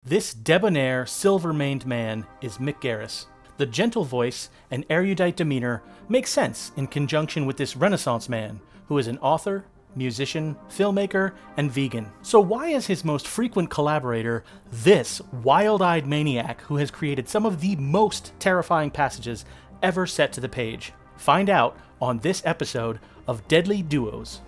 This debonair, silver-maned man is Mick Garris. The gentle voice and erudite demeanor make sense in conjunction with this Renaissance man, who is an author, musician, filmmaker, and vegan. So why is his most frequent collaborator this wild-eyed maniac who has created some of the most terrifying passages ever set to the page? Find out on this episode of Deadly Duos.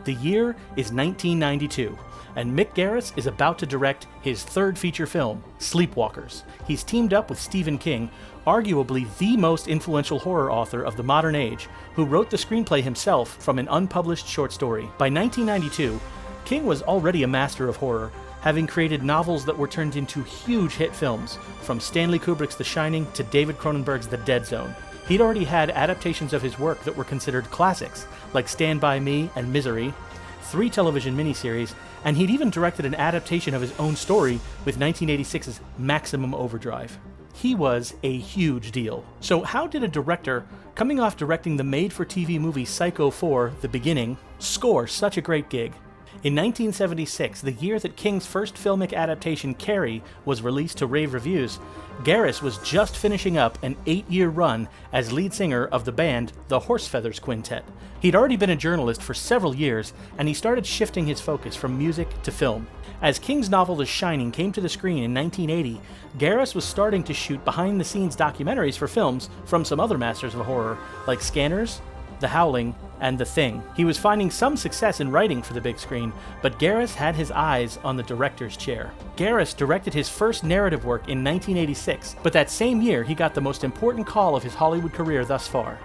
The year is 1992, and Mick Garris is about to direct his third feature film, Sleepwalkers. He's teamed up with Stephen King, arguably the most influential horror author of the modern age, who wrote the screenplay himself from an unpublished short story. By 1992, King was already a master of horror, having created novels that were turned into huge hit films, from Stanley Kubrick's The Shining to David Cronenberg's The Dead Zone. He'd already had adaptations of his work that were considered classics, like Stand By Me and Misery, 3 television miniseries, and he'd even directed an adaptation of his own story with 1986's Maximum Overdrive. He was a huge deal. So how did a director, coming off directing the made-for-TV movie Psycho 4, The Beginning, score such a great gig? In 1976, the year that King's first filmic adaptation, Carrie, was released to rave reviews, Garris was just finishing up an 8-year run as lead singer of the band The Horsefeathers Quintet. He'd already been a journalist for several years, and he started shifting his focus from music to film. As King's novel The Shining came to the screen in 1980, Garris was starting to shoot behind-the-scenes documentaries for films from some other masters of horror, like Scanners, The Howling, and The Thing. He was finding some success in writing for the big screen, but Garris had his eyes on the director's chair. Garris directed his first narrative work in 1986, but that same year he got the most important call of his Hollywood career thus far.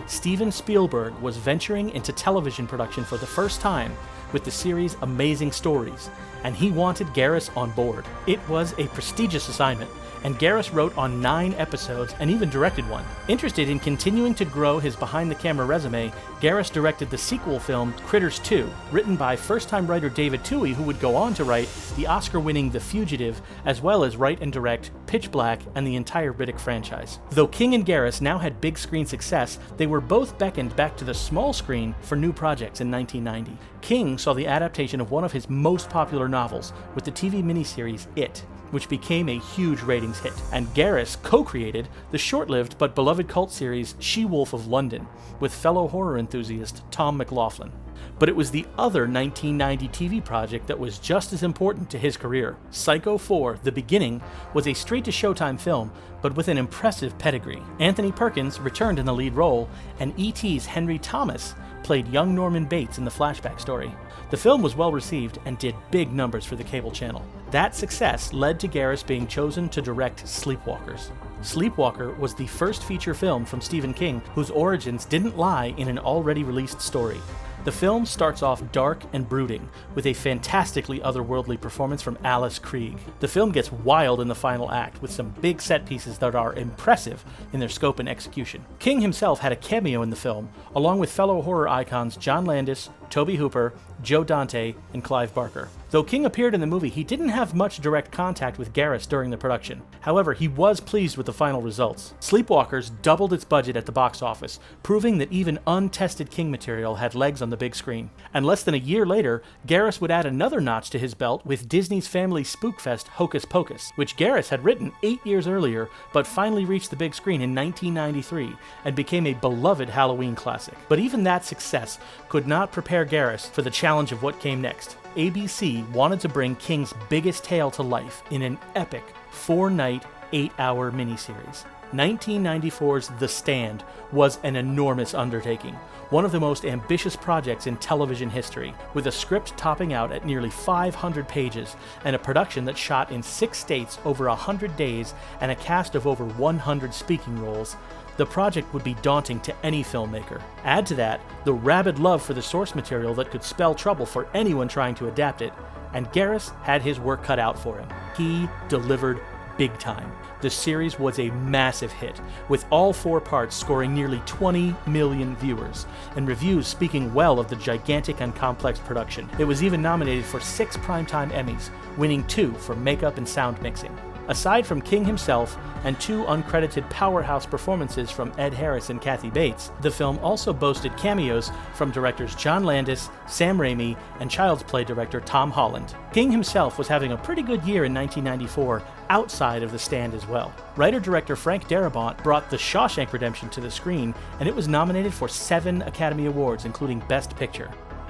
Steven Spielberg was venturing into television production for the first time with the series Amazing Stories, and he wanted Garris on board. It was a prestigious assignment, and Garris wrote on 9 episodes and even directed one. Interested in continuing to grow his behind-the-camera resume, Garris directed the sequel film Critters 2, written by first-time writer David Twohy, who would go on to write the Oscar-winning The Fugitive, as well as write and direct Pitch Black and the entire Riddick franchise. Though King and Garris now had big-screen success, they were both beckoned back to the small screen for new projects in 1990. King saw the adaptation of one of his most popular novels with the TV miniseries It, which became a huge ratings hit, and Garris co-created the short-lived but beloved cult series She-Wolf of London with fellow horror enthusiast Tom McLaughlin. But it was the other 1990 TV project that was just as important to his career. Psycho 4, The Beginning, was a straight-to-Showtime film, but with an impressive pedigree. Anthony Perkins returned in the lead role, and E.T.'s Henry Thomas played young Norman Bates in the flashback story. The film was well received and did big numbers for the cable channel. That success led to Garris being chosen to direct Sleepwalkers. Sleepwalker was the first feature film from Stephen King whose origins didn't lie in an already released story. The film starts off dark and brooding, with a fantastically otherworldly performance from Alice Krige. The film gets wild in the final act, with some big set pieces that are impressive in their scope and execution. King himself had a cameo in the film, along with fellow horror icons John Landis, Tobe Hooper, Joe Dante, and Clive Barker. Though King appeared in the movie, he didn't have much direct contact with Garris during the production. However, he was pleased with the final results. Sleepwalkers doubled its budget at the box office, proving that even untested King material had legs on the big screen. And less than a year later, Garris would add another notch to his belt with Disney's family spookfest Hocus Pocus, which Garris had written 8 years earlier, but finally reached the big screen in 1993 and became a beloved Halloween classic. But even that success could not prepare Garris for the challenge of what came next. ABC wanted to bring King's biggest tale to life in an epic 4-night, 8-hour miniseries. 1994's The Stand was an enormous undertaking, one of the most ambitious projects in television history, with a script topping out at nearly 500 pages and a production that shot in 6 states over 100 days and a cast of over 100 speaking roles. The project would be daunting to any filmmaker. Add to that the rabid love for the source material that could spell trouble for anyone trying to adapt it, and Garris had his work cut out for him. He delivered big time. The series was a massive hit, with all 4 parts scoring nearly 20 million viewers, and reviews speaking well of the gigantic and complex production. It was even nominated for 6 Primetime Emmys, winning 2 for makeup and sound mixing. Aside from King himself and 2 uncredited powerhouse performances from Ed Harris and Kathy Bates, the film also boasted cameos from directors John Landis, Sam Raimi, and Child's Play director Tom Holland. King himself was having a pretty good year in 1994 outside of The Stand as well. Writer-director Frank Darabont brought The Shawshank Redemption to the screen, and it was nominated for 7 Academy Awards, including Best Picture.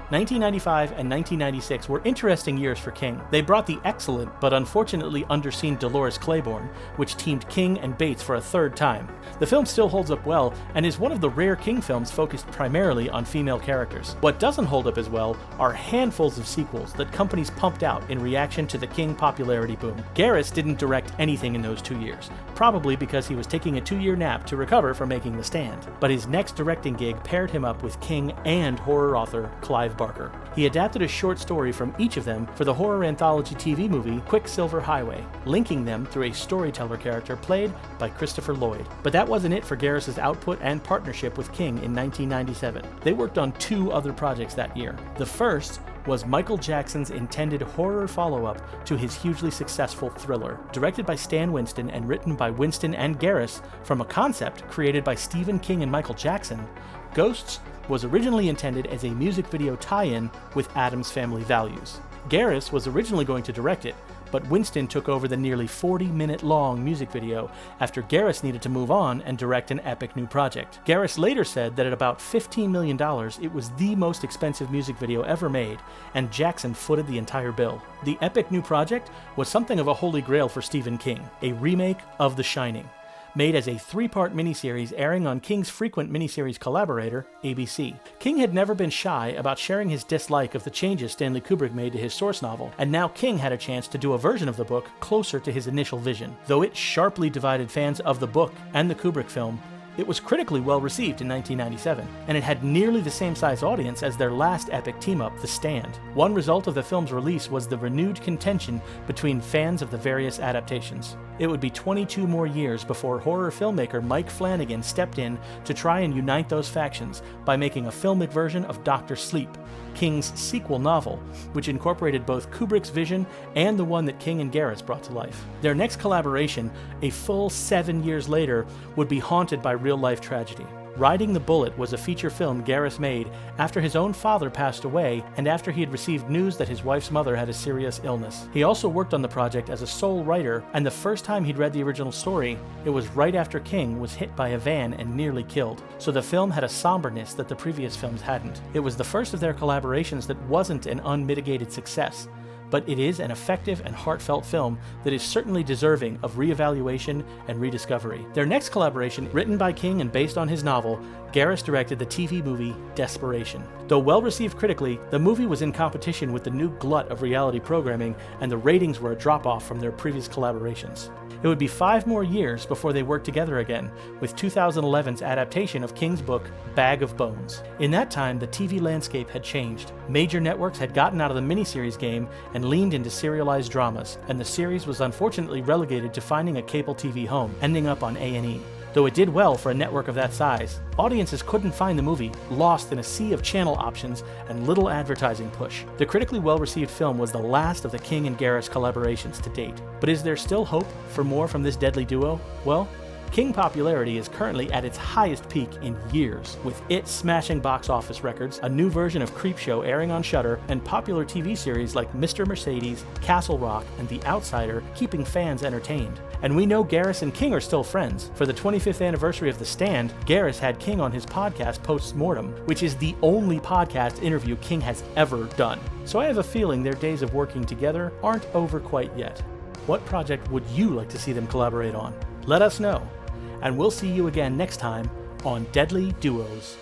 1995 and 1996 were interesting years for King. They brought the excellent but unfortunately underseen Dolores Claiborne, which teamed King and Bates for a 3rd time. The film still holds up well and is one of the rare King films focused primarily on female characters. What doesn't hold up as well are handfuls of sequels that companies pumped out in reaction to the King popularity boom. Garris didn't direct anything in those 2 years, probably because he was taking a 2-year nap to recover from making The Stand. But his next directing gig paired him up with King and horror author Clive Barker. He adapted a short story from each of them for the horror anthology TV movie Quicksilver Highway, linking them through a storyteller character played by Christopher Lloyd. But that wasn't it for Garris's output and partnership with King in 1997. They worked on 2 other projects that year. The first was Michael Jackson's intended horror follow-up to his hugely successful Thriller. Directed by Stan Winston and written by Winston and Garris from a concept created by Stephen King and Michael Jackson, Ghosts was originally intended as a music video tie-in with Addams Family Values. Garris was originally going to direct it, but Winston took over the nearly 40-minute-long music video after Garris needed to move on and direct an epic new project. Garris later said that at about $15 million, it was the most expensive music video ever made, and Jackson footed the entire bill. The epic new project was something of a holy grail for Stephen King, a remake of The Shining, made as a 3-part miniseries airing on King's frequent miniseries collaborator, ABC. King had never been shy about sharing his dislike of the changes Stanley Kubrick made to his source novel, and now King had a chance to do a version of the book closer to his initial vision. Though it sharply divided fans of the book and the Kubrick film, it was critically well received in 1997, and it had nearly the same size audience as their last epic team-up, The Stand. One result of the film's release was the renewed contention between fans of the various adaptations. It would be 22 more years before horror filmmaker Mike Flanagan stepped in to try and unite those factions by making a filmic version of Dr. Sleep, King's sequel novel, which incorporated both Kubrick's vision and the one that King and Garris brought to life. Their next collaboration, a full 7 years later, would be haunted by real-life tragedy. Riding the Bullet was a feature film Garris made after his own father passed away and after he had received news that his wife's mother had a serious illness. He also worked on the project as a sole writer, and the first time he'd read the original story, it was right after King was hit by a van and nearly killed, so the film had a somberness that the previous films hadn't. It was the first of their collaborations that wasn't an unmitigated success, but it is an effective and heartfelt film that is certainly deserving of reevaluation and rediscovery. Their next collaboration, written by King and based on his novel, Garris directed the TV movie Desperation. Though well received critically, the movie was in competition with the new glut of reality programming, and the ratings were a drop-off from their previous collaborations. It would be 5 more years before they worked together again, with 2011's adaptation of King's book, Bag of Bones. In that time, the TV landscape had changed. Major networks had gotten out of the miniseries game and leaned into serialized dramas, and the series was unfortunately relegated to finding a cable TV home, ending up on A&E. Though it did well for a network of that size, audiences couldn't find the movie, lost in a sea of channel options and little advertising push. The critically well-received film was the last of the King and Garris collaborations to date. But is there still hope for more from this deadly duo? Well, King popularity is currently at its highest peak in years, with it smashing box office records, a new version of Creepshow airing on Shudder, and popular TV series like Mr. Mercedes, Castle Rock, and The Outsider keeping fans entertained. And we know Garris and King are still friends. For the 25th anniversary of The Stand, Garris had King on his podcast Postmortem, which is the only podcast interview King has ever done. So I have a feeling their days of working together aren't over quite yet. What project would you like to see them collaborate on? Let us know. And we'll see you again next time on Deadly Duos.